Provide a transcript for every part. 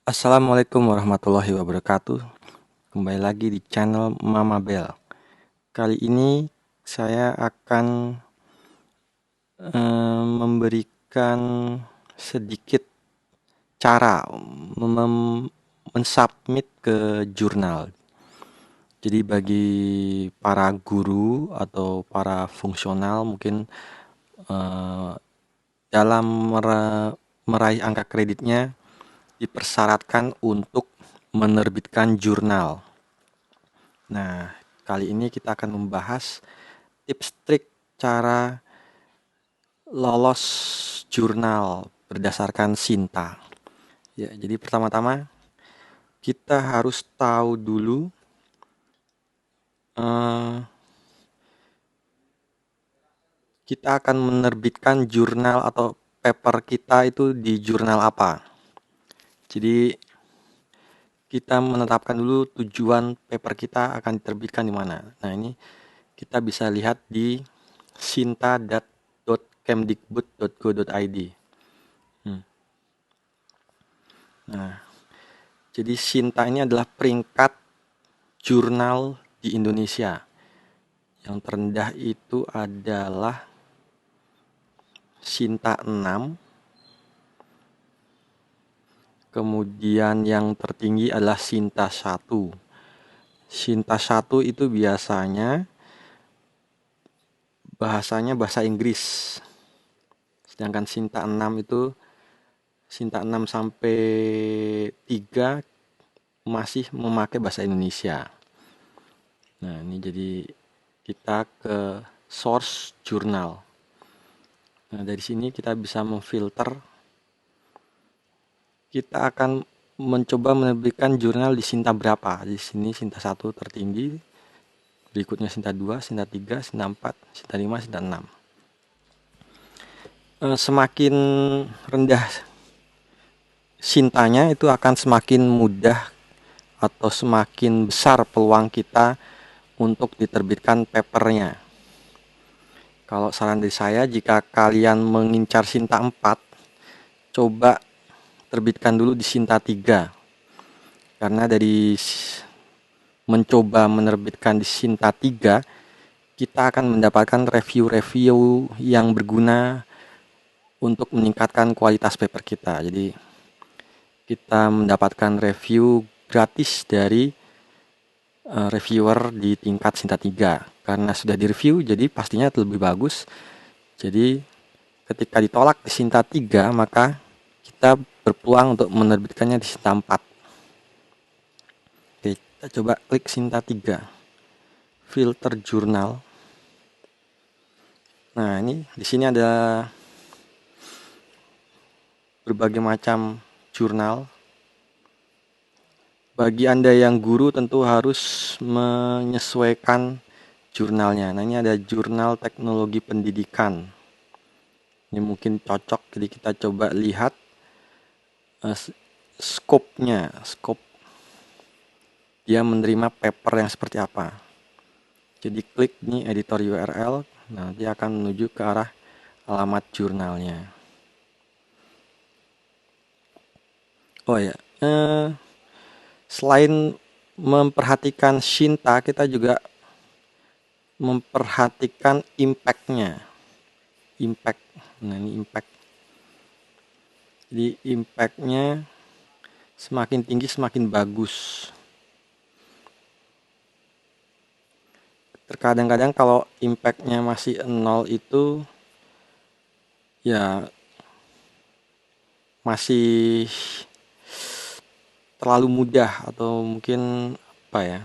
Assalamualaikum warahmatullahi wabarakatuh. Kembali lagi di channel Mama Bell. Kali ini saya akan memberikan sedikit cara mensubmit ke jurnal. Jadi bagi para guru atau para fungsional mungkin eh, dalam meraih angka kreditnya dipersyaratkan untuk menerbitkan jurnal. Nah, kali ini kita akan membahas tips trik cara lolos jurnal berdasarkan Sinta. Ya, jadi pertama-tama kita harus tahu dulu eh, kita akan menerbitkan jurnal atau paper kita itu di jurnal apa. Jadi kita menetapkan dulu tujuan paper kita akan diterbitkan di mana. Nah, ini kita bisa lihat di sinta.kemdikbud.go.id. Hmm. Nah, jadi Sinta ini adalah peringkat jurnal di Indonesia. Yang terendah itu adalah Sinta 6, kemudian yang tertinggi adalah Sinta 1. Sinta 1 itu biasanya bahasanya bahasa Inggris. Sedangkan Sinta 6 itu Sinta 6 sampai 3 masih memakai bahasa Indonesia. Nah, ini jadi kita ke source jurnal. Nah, dari sini kita bisa memfilter. Kita akan mencoba menerbitkan jurnal di Sinta berapa. Di sini Sinta 1 tertinggi, berikutnya Sinta 2, Sinta 3, Sinta 4, Sinta 5, Sinta 6. Semakin rendah Sintanya itu akan semakin mudah atau semakin besar peluang kita untuk diterbitkan papernya. Kalau saran dari saya, jika kalian mengincar Sinta 4, coba terbitkan dulu di Sinta 3. Karena dari mencoba menerbitkan di Sinta 3, kita akan mendapatkan review-review yang berguna untuk meningkatkan kualitas paper kita. Jadi kita mendapatkan review gratis dari reviewer di tingkat Sinta 3. Karena sudah direview, jadi pastinya lebih bagus. Jadi ketika ditolak di Sinta 3, maka kita berpeluang untuk menerbitkannya di Sinta 4. Oke, kita coba klik Sinta 3. Filter jurnal. Nah, ini di sini ada berbagai macam jurnal. Bagi Anda yang guru tentu harus menyesuaikan jurnalnya. Nah, ini ada jurnal teknologi pendidikan. Ini mungkin cocok, jadi kita coba lihat skopnya. Skop dia menerima paper yang seperti apa. Jadi klik nih editor URL, nanti akan menuju ke arah alamat jurnalnya. Oh ya, selain memperhatikan Sinta, kita juga memperhatikan impact-nya. Impact. Nah, ini impact. Jadi impact-nya semakin tinggi semakin bagus. Terkadang-kadang kalau impact-nya masih 0 itu ya masih terlalu mudah atau mungkin apa ya?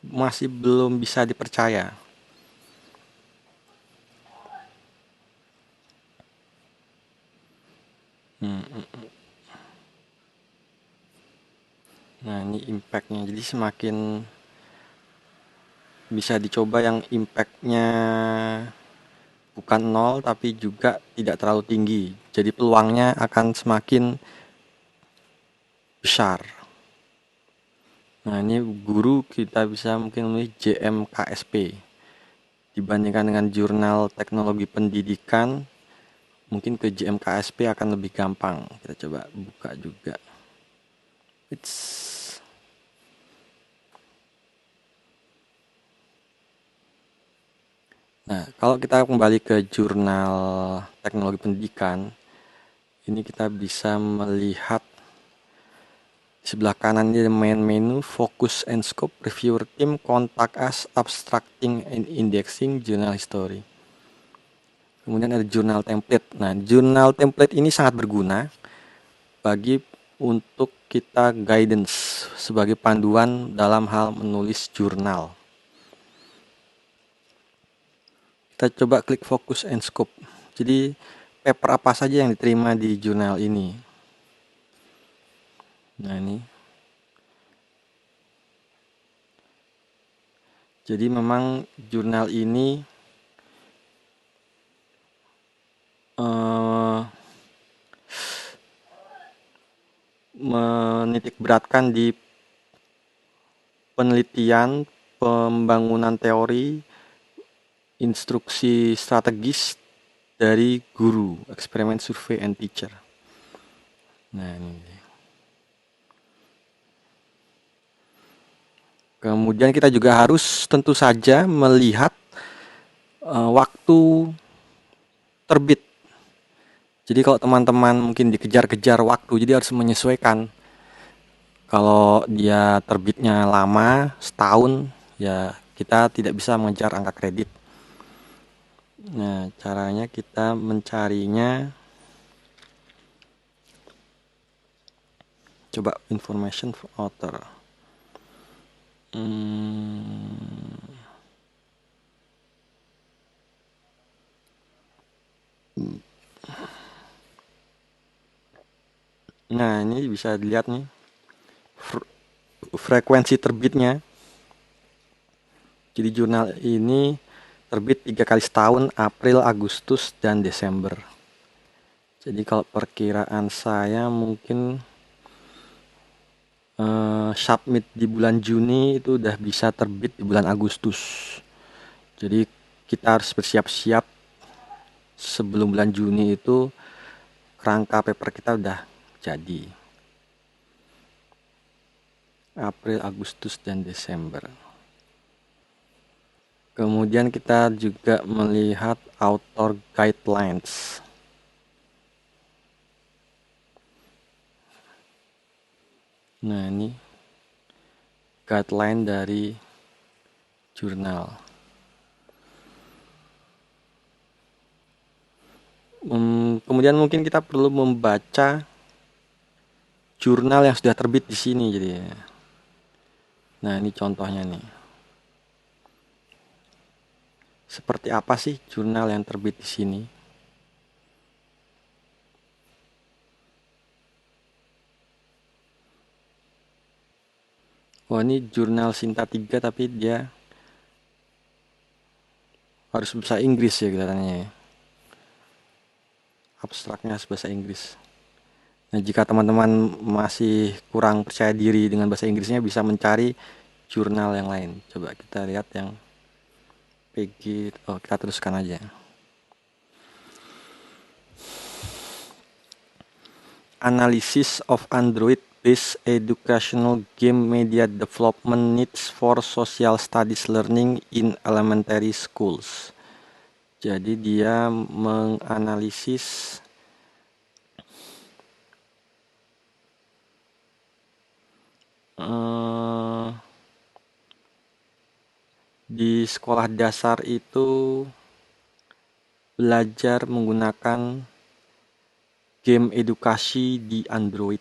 Masih belum bisa dipercaya. Nah, ini impact-nya. Jadi semakin bisa dicoba yang impact-nya bukan nol tapi juga tidak terlalu tinggi. Jadi peluangnya akan semakin besar. Nah, ini guru kita bisa mungkin memilih JMKSP. dibandingkan dengan jurnal teknologi pendidikan, mungkin ke JMKSP akan lebih gampang. Kita coba buka juga. Nah, kalau kita kembali ke jurnal teknologi pendidikan, ini kita bisa melihat di sebelah kanan ini main menu, focus and scope, reviewer team, contact us, abstracting and indexing, journal history. Kemudian ada jurnal template. Nah, jurnal template ini sangat berguna bagi untuk kita guidance sebagai panduan dalam hal menulis jurnal. Kita coba klik focus and scope. Jadi paper apa saja yang diterima di jurnal ini. Nah, ini. Jadi memang jurnal ini menitik beratkan di penelitian, pembangunan teori, instruksi strategis dari guru, eksperimen, survei, and teacher. Nah, ini. Kemudian kita juga harus tentu saja melihat waktu terbit. Jadi kalau teman-teman mungkin dikejar-kejar waktu, jadi harus menyesuaikan. Kalau dia terbitnya lama, setahun, ya kita tidak bisa mengejar angka kredit. Nah, caranya kita mencarinya, coba information for author. Nah, ini bisa dilihat nih frekuensi terbitnya. Jadi jurnal ini terbit 3 kali setahun, April, Agustus, dan Desember. Jadi kalau perkiraan saya mungkin submit di bulan Juni itu udah bisa terbit di bulan Agustus. Jadi kita harus bersiap-siap sebelum bulan Juni itu kerangka paper kita udah jadi. April, Agustus, dan Desember. Kemudian kita juga melihat author guidelines. Nah, ini guideline dari jurnal. Kemudian mungkin kita perlu membaca jurnal yang sudah terbit di sini jadi. Nah, ini contohnya nih. Seperti apa sih jurnal yang terbit di sini? Oh, ini jurnal Sinta 3 tapi dia harus bahasa Inggris ya kelihatannya ya. Abstraknya harus bahasa Inggris. Nah, jika teman-teman masih kurang percaya diri dengan bahasa Inggrisnya, bisa mencari jurnal yang lain. Coba kita lihat yang PG. Oh, kita teruskan aja. Analysis of Android-based educational game media development needs for social studies learning in elementary schools. Jadi dia menganalisis di sekolah dasar itu belajar menggunakan game edukasi di Android.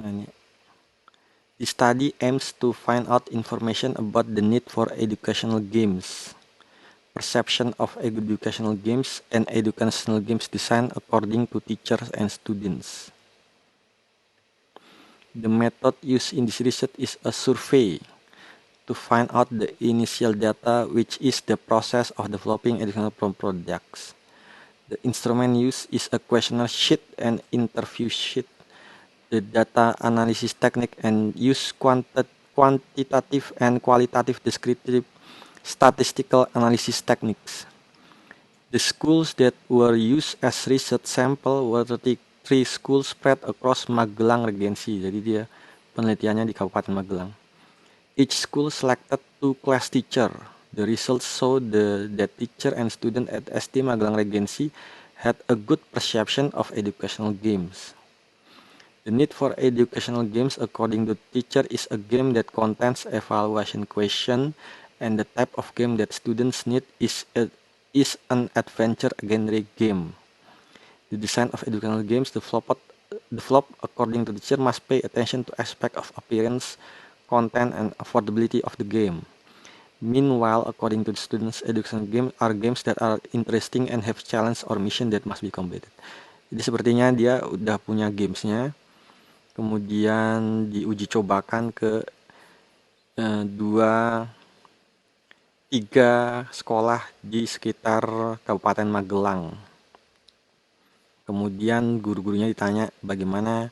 Nah, ini. The study aims to find out information about the need for educational games, perception of educational games, and educational games design according to teachers and students. The method used in this research is a survey to find out the initial data, which is the process of developing educational products. The instrument used is a questionnaire sheet and interview sheet. The data analysis technique and use quantitative and qualitative descriptive statistical analysis techniques. The schools that were used as research sample were 33 schools spread across Magelang Regency. Jadi dia penelitiannya di Kabupaten Magelang. Each school selected 2 class teacher. The results showed that teacher and student at SD Magelang Regency had a good perception of educational games. The need for educational games according to teacher is a game that contains evaluation question, and the type of game that students need is an adventure genre game. The design of educational games developed according to the teacher must pay attention to aspects of appearance, content, and affordability of the game. Meanwhile, according to the students, educational games are games that are interesting and have challenge or mission that must be completed. Jadi sepertinya dia udah punya gamesnya, kemudian diuji cobakan ke 3 sekolah di sekitar Kabupaten Magelang. Kemudian guru-gurunya ditanya bagaimana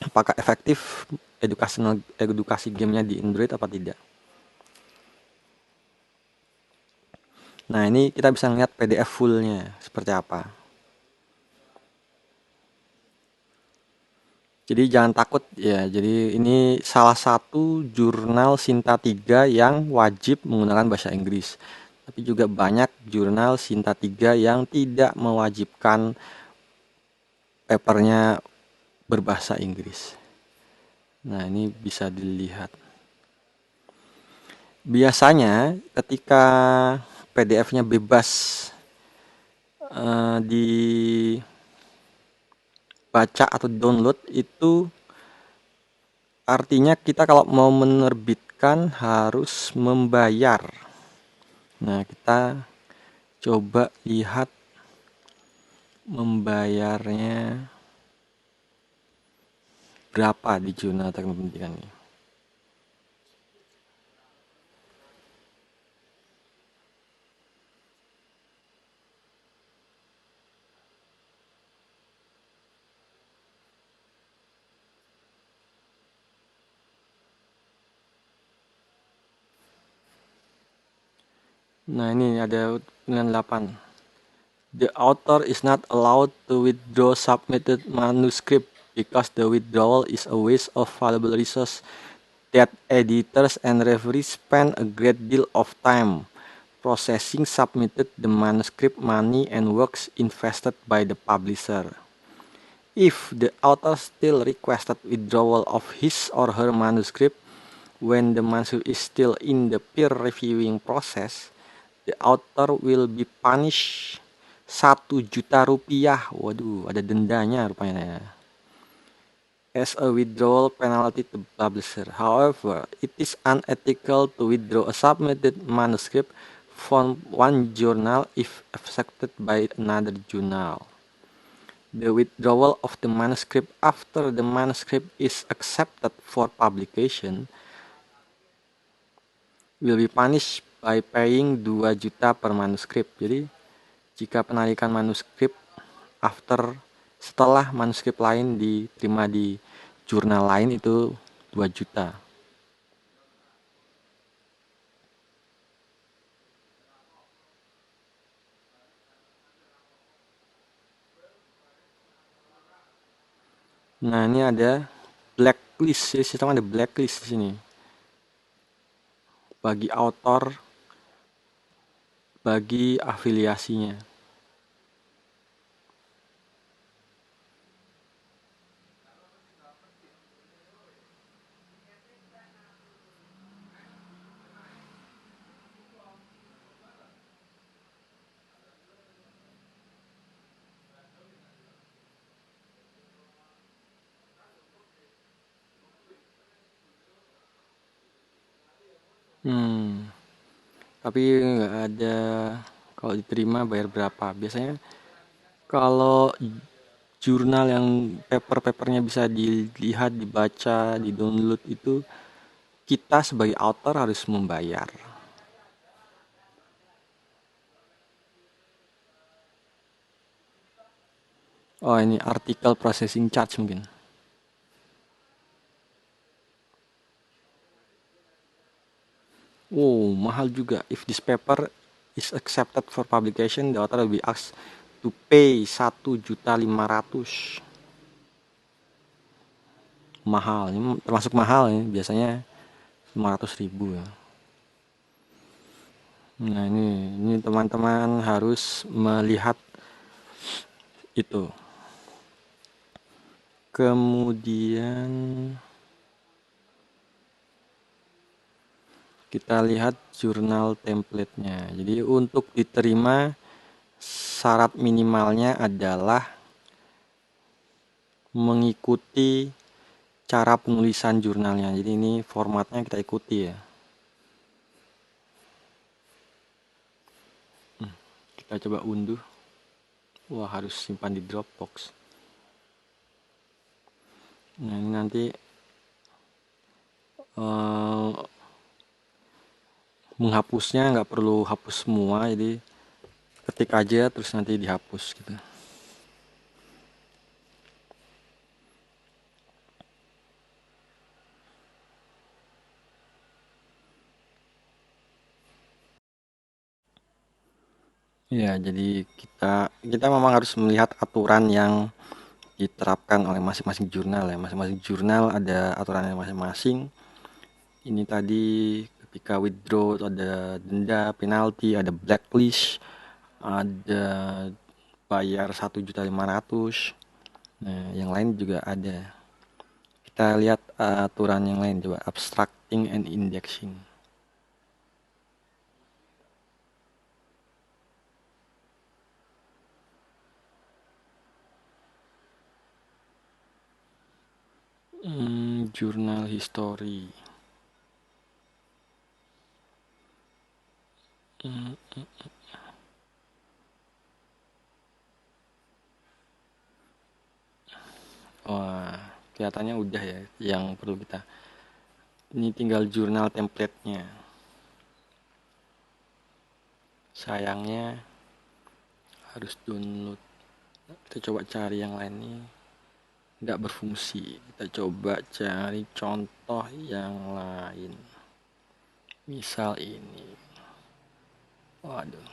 apakah efektif edukasi gamenya di Android apa tidak. Nah, ini kita bisa lihat PDF fullnya seperti apa. Jadi jangan takut ya. Jadi ini salah satu jurnal Sinta 3 yang wajib menggunakan bahasa Inggris. Tapi juga banyak jurnal Sinta 3 yang tidak mewajibkan papernya berbahasa Inggris. Nah, ini bisa dilihat. Biasanya ketika PDF-nya bebas dibaca atau download, itu artinya kita kalau mau menerbitkan harus membayar. Nah, kita coba lihat membayarnya berapa di jurnal teknik pendidikan ini. Nah, ini ada pilihan 8. The author is not allowed to withdraw submitted manuscript because the withdrawal is a waste of valuable resource that editors and referees spend a great deal of time processing submitted the manuscript, money, and works invested by the publisher. If the author still requested withdrawal of his or her manuscript when the manuscript is still in the peer reviewing process, the author will be punished 1 juta rupiah. Waduh, ada dendanya rupanya ya. As a withdrawal penalty to publisher. However, it is unethical to withdraw a submitted manuscript from one journal if accepted by another journal. The withdrawal of the manuscript after the manuscript is accepted for publication will be punished by paying 2 juta per manuskrip. Jadi, jika penarikan manuskrip setelah manuskrip lain diterima di jurnal lain itu 2 juta. Nah, ini ada blacklist. Jadi sistem ada blacklist di sini. Bagi author, bagi afiliasinya. Tapi nggak ada kalau diterima bayar berapa. Biasanya kalau jurnal yang paper-papernya bisa dilihat, dibaca, di-download itu kita sebagai author harus membayar. Oh, ini artikel processing charge mungkin. Oh, mahal juga. If this paper is accepted for publication, the author will be asked to pay 1.500.000. Mahal, ini termasuk mahal ya. Biasanya 500.000 ya. Nah, ini teman-teman harus melihat itu. Kemudian kita lihat jurnal template-nya. Jadi untuk diterima syarat minimalnya adalah mengikuti cara penulisan jurnalnya. Jadi ini formatnya kita ikuti ya. Kita coba unduh. Wah, harus simpan di Dropbox. Nah, ini nanti menghapusnya nggak perlu hapus semua, jadi ketik aja terus nanti dihapus gitu. Ya, jadi kita memang harus melihat aturan yang diterapkan oleh masing-masing jurnal ya. Masing-masing jurnal ada aturannya masing-masing. Ini tadi ketika withdraw ada denda, penalti, ada blacklist, ada bayar 1.500.000. Nah, yang lain juga ada. Kita lihat aturan yang lain coba, abstracting and indexing. Jurnal history. Wah, kelihatannya udah ya yang perlu kita. Ini tinggal jurnal template-nya. Sayangnya harus download. Kita coba cari yang lain nih. Nggak berfungsi. Kita coba cari contoh yang lain. Misal ini. Waduh.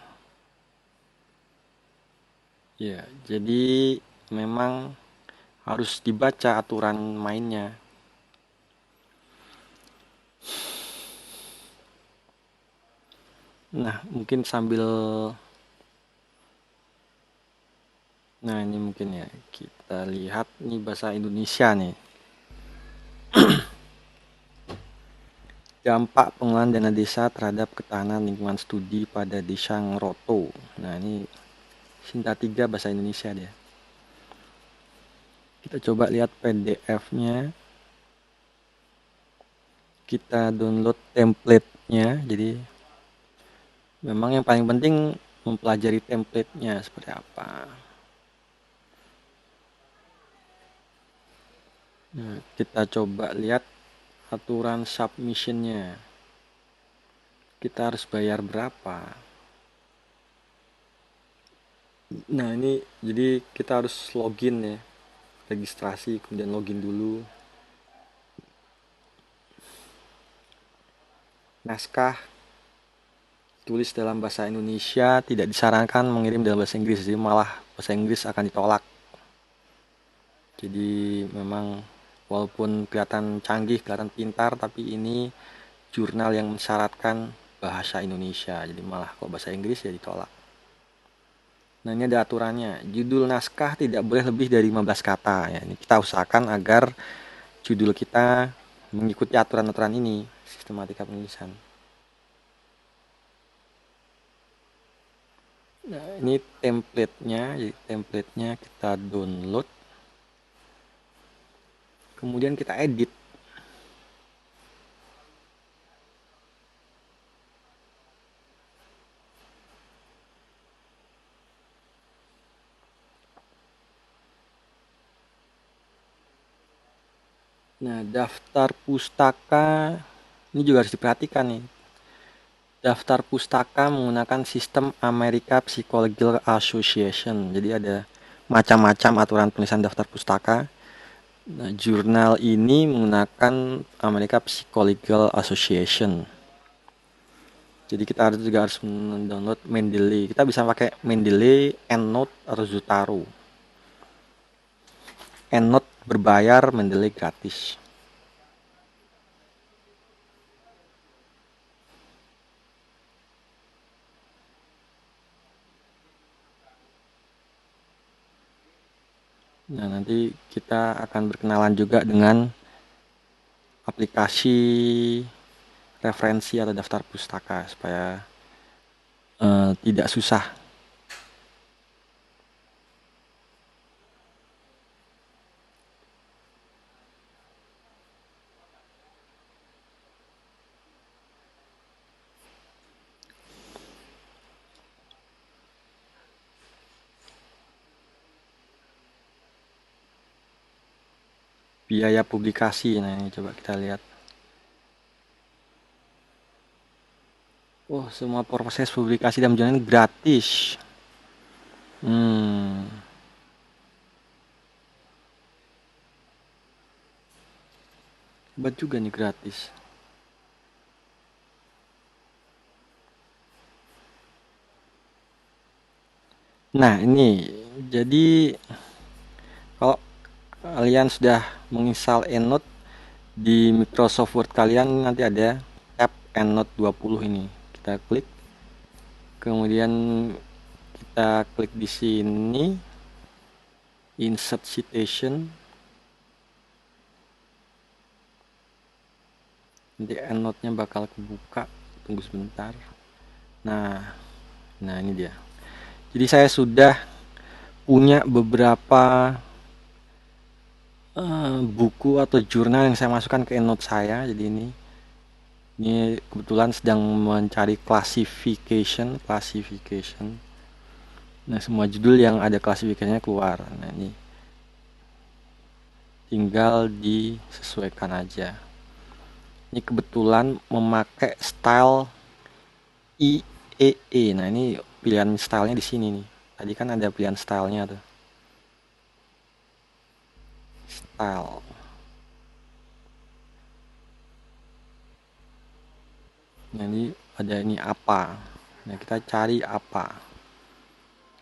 Ya, jadi memang harus dibaca aturan mainnya. Nah, mungkin sambil ini mungkin ya kita lihat nih bahasa Indonesia nih. Dampak pengelolaan dana desa terhadap ketahanan lingkungan studi pada Desa Ngeroto. Nah, ini Sinta 3 bahasa Indonesia dia. Kita coba lihat PDF-nya. Kita download template-nya. Jadi memang yang paling penting mempelajari template-nya seperti apa. Nah, kita coba lihat aturan submission-nya. Kita harus bayar berapa? Nah, ini jadi kita harus login ya. Registrasi, kemudian login dulu. Naskah tulis dalam bahasa Indonesia, tidak disarankan mengirim dalam bahasa Inggris, jadi malah bahasa Inggris akan ditolak. Jadi memang walaupun kelihatan canggih, kelihatan pintar, tapi ini jurnal yang mensyaratkan bahasa Indonesia. Jadi malah kalau bahasa Inggris ya ditolak. Nah, ini ada aturannya. Judul naskah tidak boleh lebih dari 15 kata. Ya, ini kita usahakan agar judul kita mengikuti aturan-aturan ini, sistematika penulisan. Nah, ini template-nya. Jadi template-nya kita download. Kemudian kita edit. Nah, daftar pustaka ini juga harus diperhatikan nih. Daftar pustaka menggunakan sistem American Psychological Association. Jadi ada macam-macam aturan penulisan daftar pustaka. Nah, jurnal ini menggunakan American Psychological Association. Jadi kita harus mendownload Mendeley. Kita bisa pakai Mendeley, EndNote, atau Zotaro. EndNote berbayar, Mendeley gratis. Nah, nanti kita akan berkenalan juga dengan aplikasi referensi atau daftar pustaka supaya tidak susah. Biaya publikasi, nah ini coba kita lihat. Oh, semua proses publikasi dalam jurnal ini gratis. Hebat juga nih, gratis. Nah, ini jadi kalau kalian sudah menginstal EndNote di Microsoft Word kalian, nanti ada tab EndNote 20 ini. Kita klik. Kemudian kita klik di sini, insert citation. Nanti EndNote-nya bakal kebuka. Tunggu sebentar. Nah, ini dia. Jadi saya sudah punya beberapa buku atau jurnal yang saya masukkan ke EndNote saya. Jadi ini kebetulan sedang mencari classification. Nah, semua judul yang ada klasifikasinya keluar. Nah, ini tinggal disesuaikan aja. Ini kebetulan memakai style IEE. Nah, ini pilihan stylenya di sini nih. Tadi kan ada pilihan stylenya tuh. Style. Nah, ini ada ini apa. Nah, kita cari apa.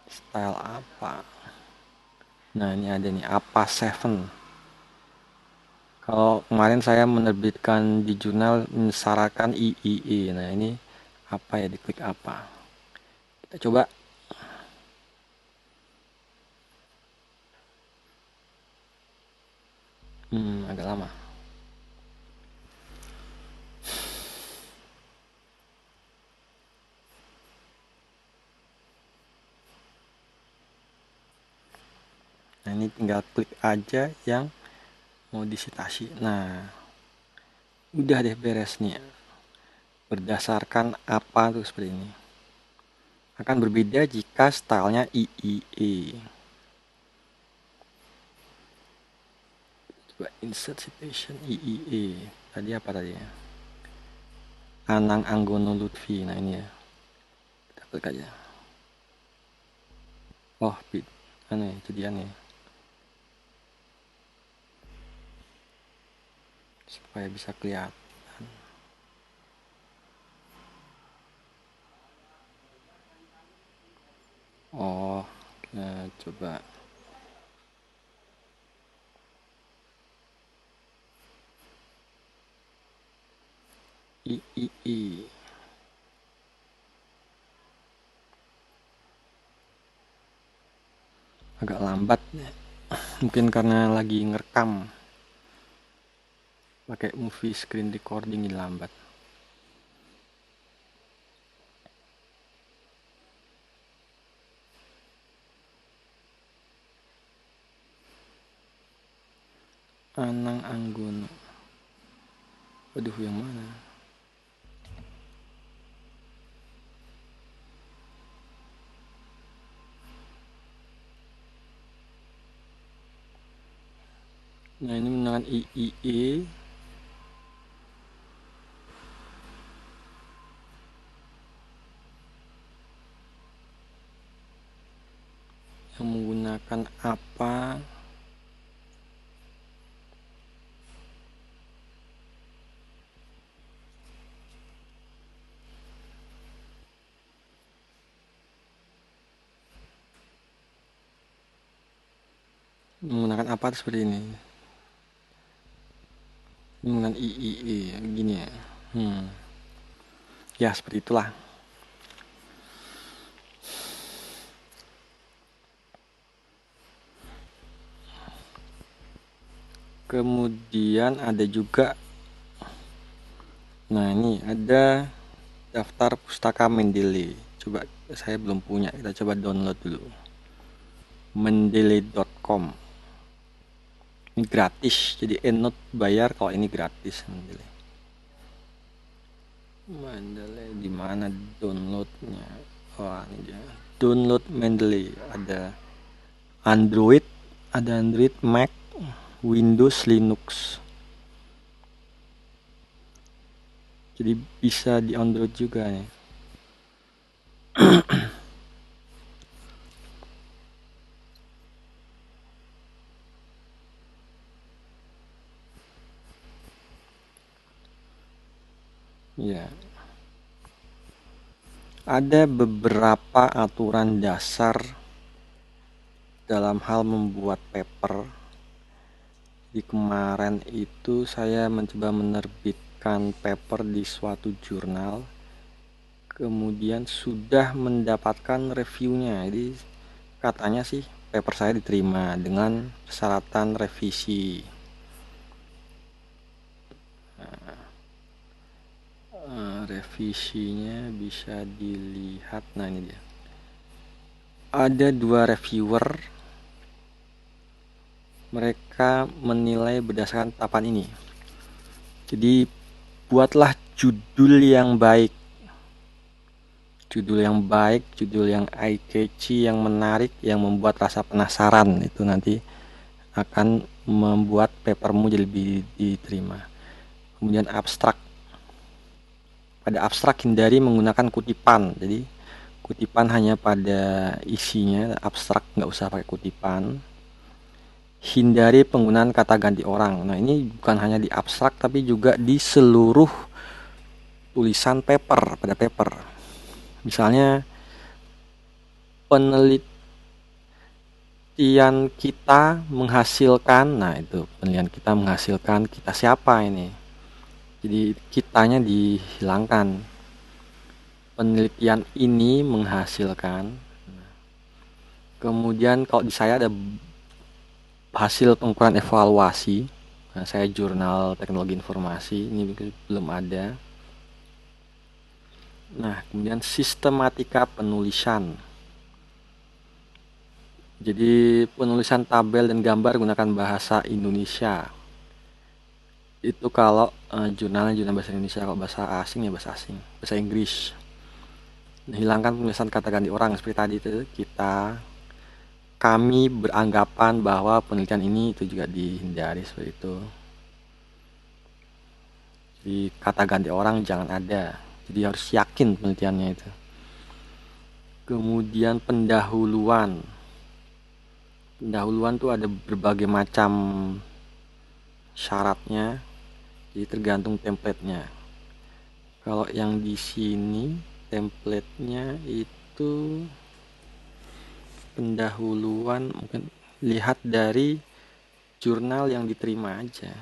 Style apa. Nah, ini ada nih apa 7. Kalau kemarin saya menerbitkan di jurnal mensyaratkan IIE. Nah, ini apa ya, diklik apa. Kita coba. Agak lama. Nah, ini tinggal klik aja yang mau disitasi. Nah, udah deh beres nih. Berdasarkan apa tuh seperti ini. Akan berbeda jika stylenya IIE. Coba insert citation IIE. Tadi apa tadi ya? Anang Anggono Lutfi. Nah, ini ya. Kita klik aja. Oh, aneh, jadi aneh. Supaya bisa kelihatan. Oh, nah, coba. IIE. Agak lambat. Mungkin karena lagi ngerekam. Pakai movie screen recording ini lambat. Anang Anggono. Aduh, yang mana? Nah, ini menggunakan IIE. Yang menggunakan apa? Menggunakan apa seperti ini? Menggunakan IIE gini ya. Ya seperti itulah. Kemudian ada juga, nah ini ada daftar pustaka Mendeley. Coba, saya belum punya, kita coba download dulu. Mendeley.com. Ini gratis, jadi EndNote bayar, kalau ini gratis. Mendeley di mana downloadnya? Oh, ini dia. Download Mendeley. Android, ada Android, Mac, Windows, Linux. Jadi bisa di Android juga nih. Ya, ada beberapa aturan dasar dalam hal membuat paper. Di kemarin itu saya mencoba menerbitkan paper di suatu jurnal, kemudian sudah mendapatkan reviewnya. Jadi katanya sih paper saya diterima dengan persyaratan revisi. Revisinya bisa dilihat, nah ini dia. Ada 2 reviewer, mereka menilai berdasarkan tahapan ini. Jadi buatlah judul yang baik, judul yang eye-catchy, yang menarik, yang membuat rasa penasaran. Itu nanti akan membuat papermu jadi lebih diterima. Kemudian abstrak. Pada abstrak hindari menggunakan kutipan. Jadi kutipan hanya pada isinya, abstrak nggak usah pakai kutipan. Hindari penggunaan kata ganti orang. Nah, ini bukan hanya di abstrak tapi juga di seluruh tulisan paper, pada paper. Misalnya penelitian kita menghasilkan, nah itu penelitian kita menghasilkan, kita siapa ini? Jadi kitanya dihilangkan. Penelitian ini menghasilkan. Kemudian kalau di saya ada hasil pengukuran evaluasi. Nah, saya jurnal teknologi informasi, ini belum ada. Nah, kemudian sistematika penulisan. Jadi penulisan tabel dan gambar gunakan bahasa Indonesia. Itu kalau jurnal bahasa Indonesia, kalau bahasa asing ya bahasa asing, bahasa Inggris. Hilangkan penulisan kata ganti orang seperti tadi itu, kami beranggapan bahwa penelitian ini, itu juga dihindari seperti itu. Jadi kata ganti orang jangan ada. Jadi harus yakin penelitiannya itu. Kemudian pendahuluan. Pendahuluan tuh ada berbagai macam syaratnya. Jadi tergantung templatenya. Kalau yang di sini templatenya itu pendahuluan, mungkin lihat dari jurnal yang diterima aja.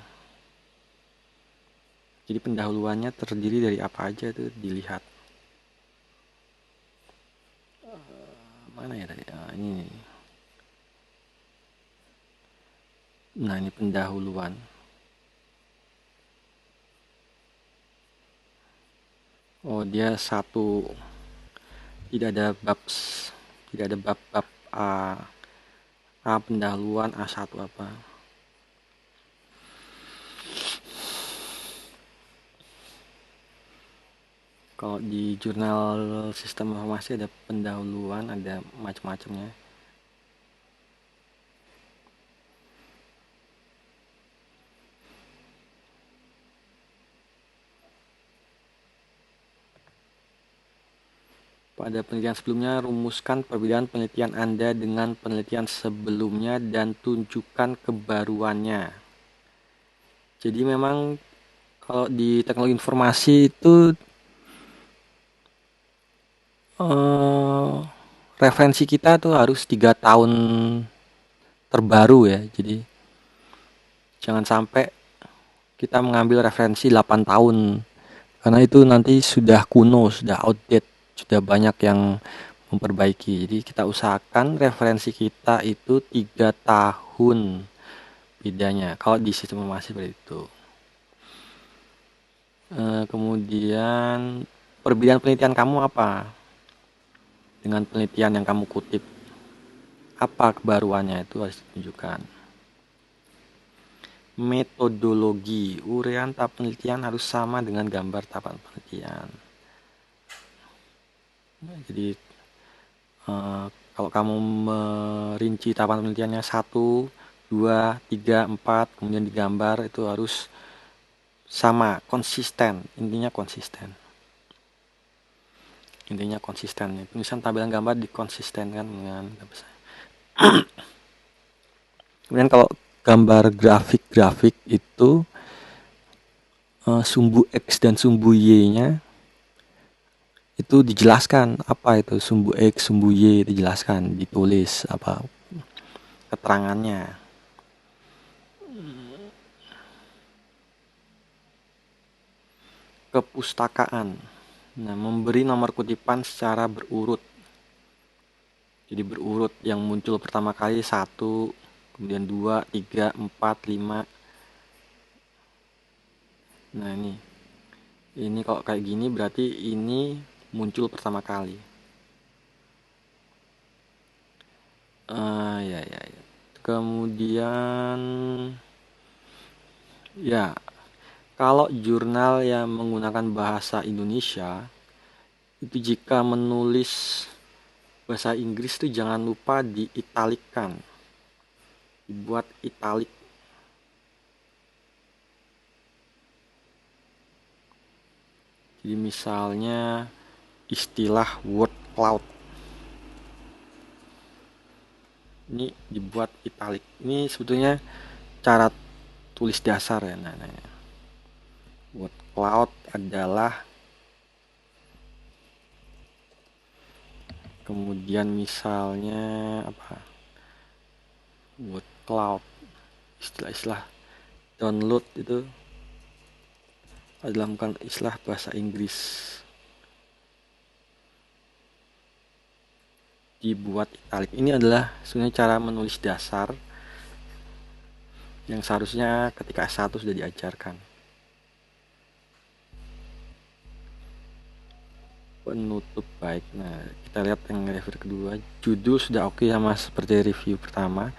Jadi pendahuluannya terdiri dari apa aja tuh dilihat. Mana ya tadi? Ini. Nah, ini pendahuluan. Oh, dia satu, tidak ada bab, tidak ada bab A pendahuluan, A1 apa. Kalau di jurnal sistem informasi ada pendahuluan, ada macam-macamnya. Pada penelitian sebelumnya, rumuskan perbedaan penelitian Anda dengan penelitian sebelumnya dan tunjukkan kebaruannya. Jadi memang kalau di teknologi informasi itu referensi kita tuh harus 3 tahun terbaru ya. Jadi jangan sampai kita mengambil referensi 8 tahun, karena itu nanti sudah kuno, sudah outdated, sudah banyak yang memperbaiki. Jadi kita usahakan referensi kita itu 3 tahun bedanya kalau di sistem informasi seperti itu. Kemudian perbedaan penelitian kamu apa dengan penelitian yang kamu kutip? Apa kebaruannya, itu harus ditunjukkan. Metodologi uraian tahap penelitian harus sama dengan gambar tahapan penelitian. Jadi kalau kamu merinci tahapan penelitiannya 1, 2, 3, 4, kemudian digambar, itu harus sama, konsisten. Intinya konsisten. Tulisan tampilan gambar dikonsistenkan dengan gambar. Kemudian kalau gambar grafik itu sumbu X dan sumbu Y-nya itu dijelaskan, apa itu sumbu X, sumbu Y, dijelaskan, ditulis apa keterangannya. Kepustakaan. Nah, memberi nomor kutipan secara berurut. Jadi berurut, yang muncul pertama kali 1, kemudian 2, 3, 4, 5. Nah, ini kalau kayak gini berarti ini muncul pertama kali. Ya. Kemudian ya, kalau jurnal yang menggunakan bahasa Indonesia, itu jika menulis bahasa Inggris itu jangan lupa diitalikkan, dibuat italik. Jadi misalnya istilah word cloud, ini dibuat italik. Ini sebetulnya cara tulis dasar ya. Nah. Word cloud adalah, kemudian misalnya apa, word cloud, istilah-istilah download itu adalah bukan istilah bahasa Inggris, dibuat italik. Ini adalah sebenarnya cara menulis dasar yang seharusnya ketika S1 sudah diajarkan. Penutup baik. Nah, kita lihat yang review kedua. Judul sudah oke sama seperti review pertama.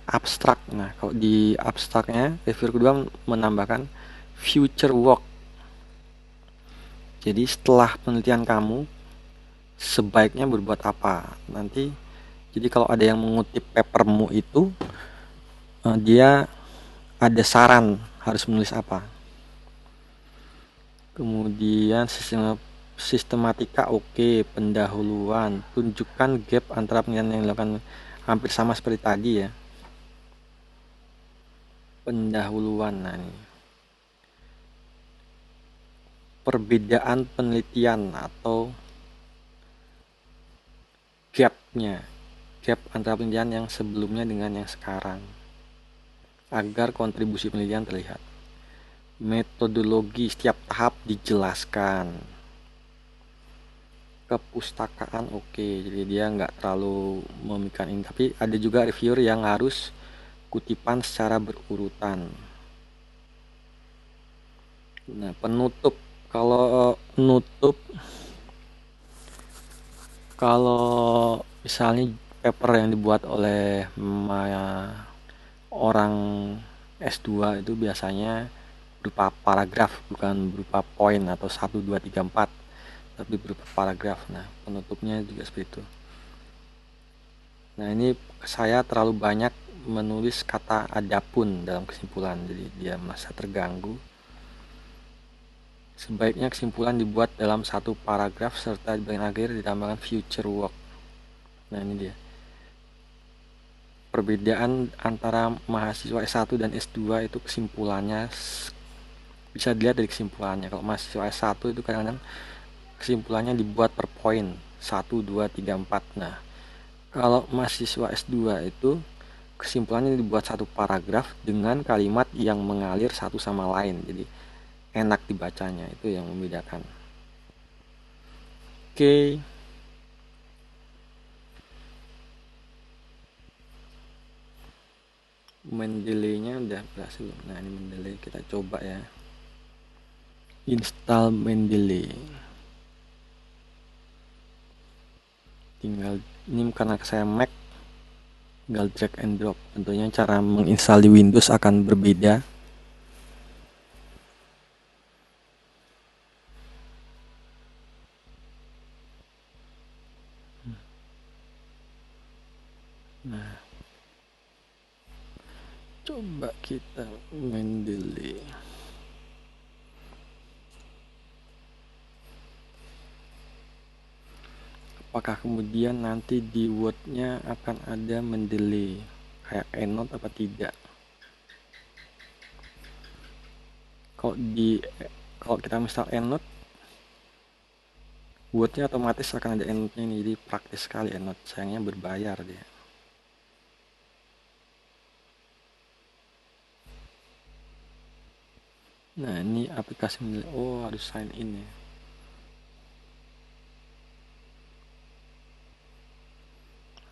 Abstrak. Nah, kalau di abstraknya review kedua menambahkan future work. Jadi setelah penelitian kamu sebaiknya berbuat apa nanti. Jadi kalau ada yang mengutip papermu itu, dia ada saran harus menulis apa. Kemudian sistematika oke, pendahuluan, tunjukkan gap antara penelitian yang dilakukan, hampir sama seperti tadi ya. Pendahuluan. Nah, ini perbedaan penelitian atau gapnya, gap antara penelitian yang sebelumnya dengan yang sekarang, agar kontribusi penelitian terlihat. Metodologi setiap tahap dijelaskan. Kepustakaan oke, jadi dia nggak terlalu memikan ini, tapi ada juga reviewer yang harus kutipan secara berurutan. Nah, penutup, kalau misalnya paper yang dibuat oleh orang S2 itu biasanya berupa paragraf, bukan berupa poin atau 1, 2, 3, 4, tapi berupa paragraf. Nah, penutupnya juga seperti itu. Nah, ini saya terlalu banyak menulis kata adapun dalam kesimpulan, jadi dia merasa terganggu. Sebaiknya kesimpulan dibuat dalam satu paragraf serta di bagian akhir ditambahkan future work. Nah, ini dia perbedaan antara mahasiswa S1 dan S2 itu kesimpulannya bisa dilihat dari kesimpulannya. Kalau mahasiswa S1 itu kadang-kadang kesimpulannya dibuat per poin 1, 2, 3, 4. Nah, kalau mahasiswa S2 itu kesimpulannya dibuat satu paragraf dengan kalimat yang mengalir satu sama lain, jadi enak dibacanya, itu yang membedakan. Oke. Mendeley-nya udah berhasil. Nah, ini Mendeley, kita coba ya. Install Mendeley. Tinggal ini karena saya Mac, tinggal drag and drop. Tentunya cara menginstal di Windows akan berbeda. Nah, coba kita Mendeley. Apakah kemudian nanti di Word-nya akan ada Mendeley kayak EndNote apa tidak? Kalau kita install EndNote, Word-nya otomatis akan ada EndNote-nya ini, jadi praktis sekali EndNote. Sayangnya berbayar dia. Nah, ini aplikasi Mendeley. Oh, harus sign in ya.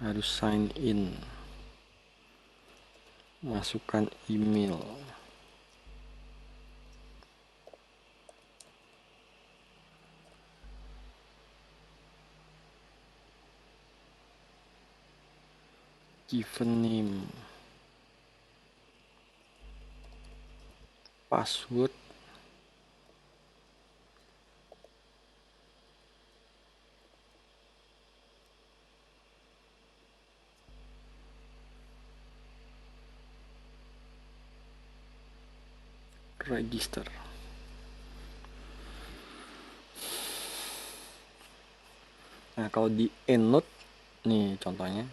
Harus sign in. Masukkan email. Given name. Password. Register. Nah, kalau di EndNote nih contohnya,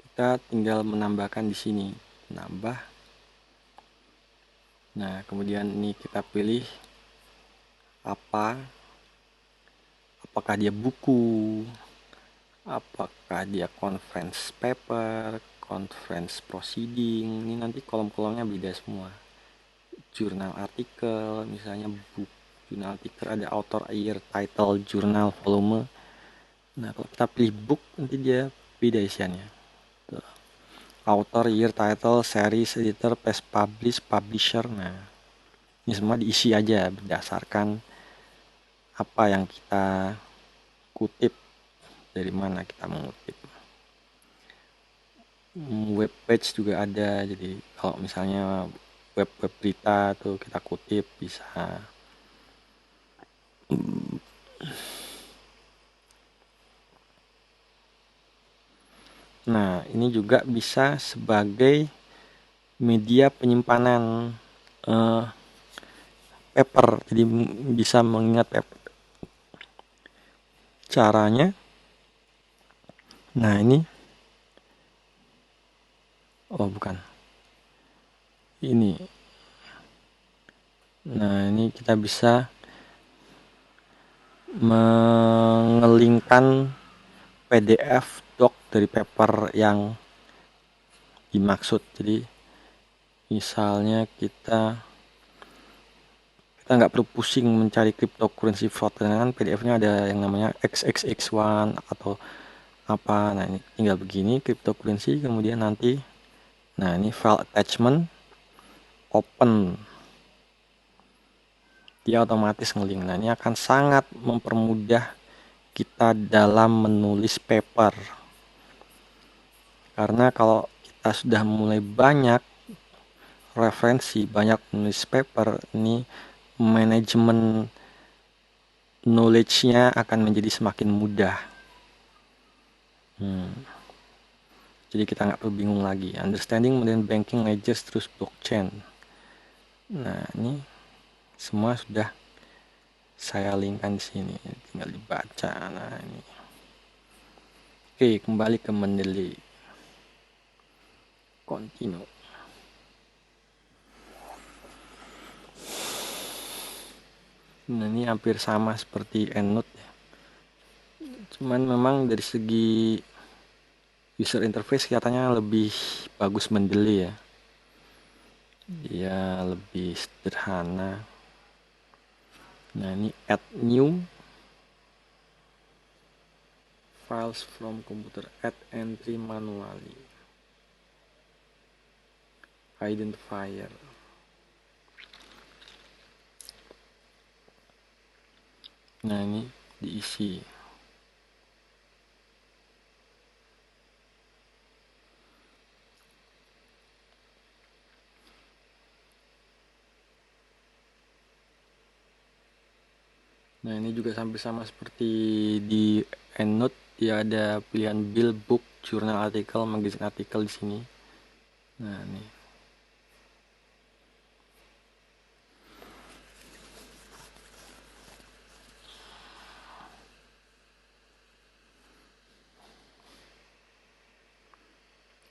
kita tinggal menambahkan di sini, nambah. Nah, kemudian ini kita pilih apakah dia buku, apakah dia conference paper, conference proceeding. Ini nanti kolom-kolomnya beda semua. Jurnal artikel, misalnya book, jurnal artikel ada author, year, title, jurnal, volume. Nah, kalau kita pilih book, nanti dia beda isiannya. Tuh. Author, year, title, series, editor, past publish, publisher. Nah, ini semua diisi aja berdasarkan apa yang kita kutip, dari mana kita mengutip. Web page juga ada, jadi kalau misalnya web berita tuh kita kutip bisa. Nah, ini juga bisa sebagai media penyimpanan paper, jadi bisa mengingat paper. Caranya, nah ini, oh bukan, ini. Nah, ini kita bisa mengelingkan PDF doc dari paper yang dimaksud. Jadi misalnya kita nggak perlu pusing mencari cryptocurrency fraud, karena kan PDF-nya ada yang namanya XXX1 atau apa. Nah, ini tinggal begini cryptocurrency, kemudian nanti, nah ini file attachment, open, dia otomatis ngelink. Nah, ini akan sangat mempermudah kita dalam menulis paper, karena kalau kita sudah mulai banyak referensi, banyak menulis paper, ini manajemen knowledge-nya akan menjadi semakin mudah. Jadi kita nggak perlu bingung lagi. Understanding modern banking ledgers terus blockchain. Nah, ini semua sudah saya linkkan di sini, tinggal dibaca. Nah, ini. Oke, kembali ke Mendeley. Continue. Nah, ini hampir sama seperti EndNote ya. Cuman memang dari segi User interface kelihatannya lebih bagus mendelay ya. Dia lebih sederhana. Nah, ini add new files from computer, add entry manually, identifier. Nah, ini diisi. Nah, ini juga hampir sama seperti di EndNote, dia ada pilihan bill, book, jurnal, artikel, magazine artikel di sini. Nah, nih.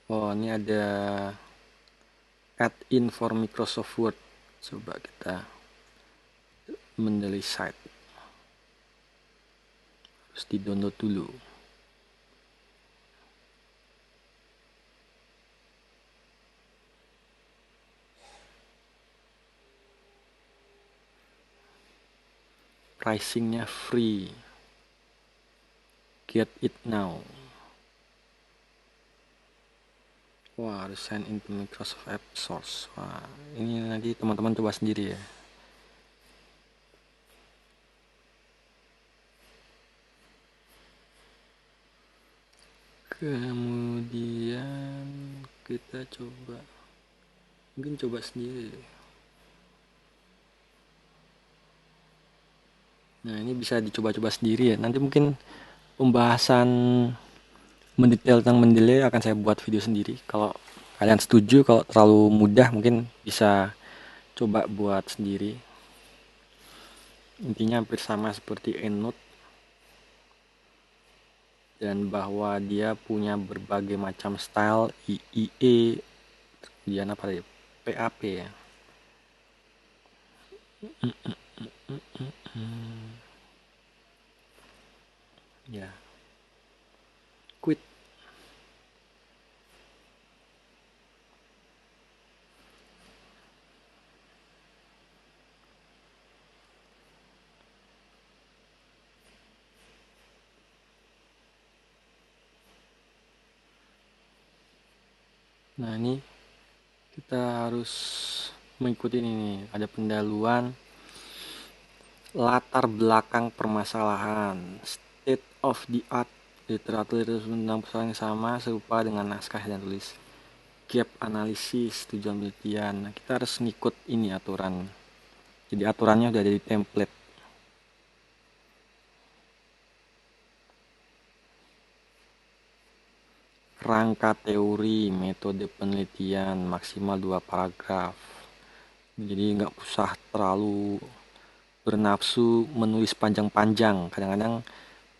Oh, ini ada add-in for Microsoft Word. Coba kita mendelay site. Harus di-download dulu. Pricingnya free. Get it now. Wah, harus sign into Microsoft App Source. Wah, ini nanti teman-teman coba sendiri ya. Kemudian kita mungkin coba sendiri. Nah, ini bisa dicoba-coba sendiri ya. Nanti mungkin pembahasan mendetail tentang mendelay akan saya buat video sendiri. Kalau kalian setuju, kalau terlalu mudah mungkin bisa coba buat sendiri. Intinya hampir sama seperti EndNote, dan bahwa dia punya berbagai macam style, IE, kemudian apa ya, PAP ya. Ya, quit. Nah, ini kita harus mengikuti ini. Ada pendahuluan, latar belakang permasalahan, state of the art, literatur tentang persoalan yang sama serupa dengan naskah dan tulis, gap analisis, tujuan penelitian. Nah, kita harus ngikut ini aturan. Jadi aturannya udah ada di template. Rangka teori, metode penelitian, maksimal 2 paragraf. Jadi nggak usah terlalu bernafsu menulis panjang-panjang. Kadang-kadang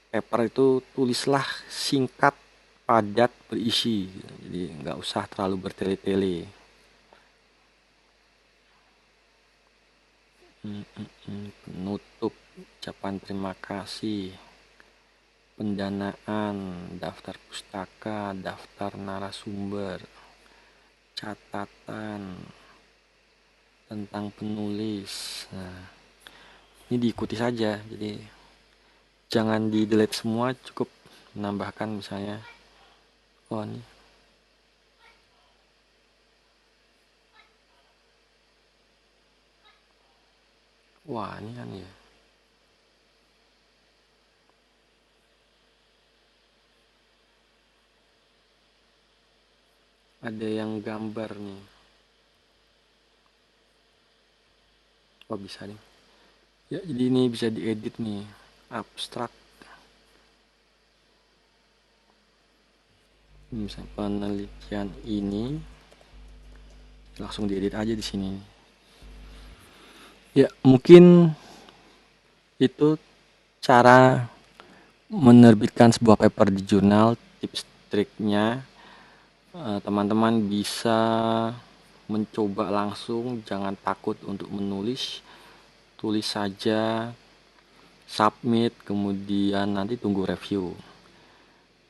paper itu tulislah singkat, padat, berisi. Jadi nggak usah terlalu bertele-tele. Penutup, ucapan terima kasih, pendanaan, daftar pustaka, daftar narasumber, catatan tentang penulis. Nah, ini diikuti saja, jadi jangan di delete semua, cukup menambahkan misalnya, oh ini, wah ini kan ya, ada yang gambar nih, oh bisa nih ya, jadi ini bisa diedit nih, abstrak, misalnya penelitian ini langsung diedit aja di sini. Ya, mungkin itu cara menerbitkan sebuah paper di jurnal. Tips triknya, teman-teman bisa mencoba langsung, jangan takut untuk menulis, tulis saja, submit, kemudian nanti tunggu review.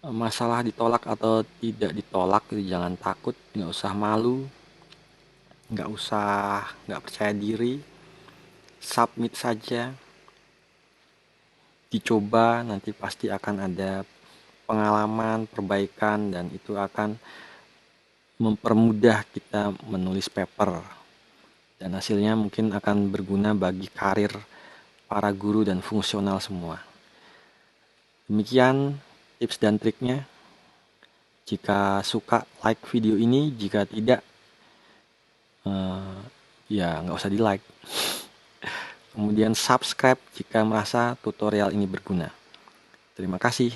masalah ditolak atau tidak ditolak, jangan takut, nggak usah malu, nggak percaya diri, submit saja, dicoba, nanti pasti akan ada pengalaman, perbaikan, dan itu akan mempermudah kita menulis paper, dan hasilnya mungkin akan berguna bagi karir para guru dan fungsional semua. Demikian tips dan triknya. Jika suka, like video ini. Jika tidak, ya nggak usah di like. Kemudian subscribe jika merasa tutorial ini berguna. Terima kasih.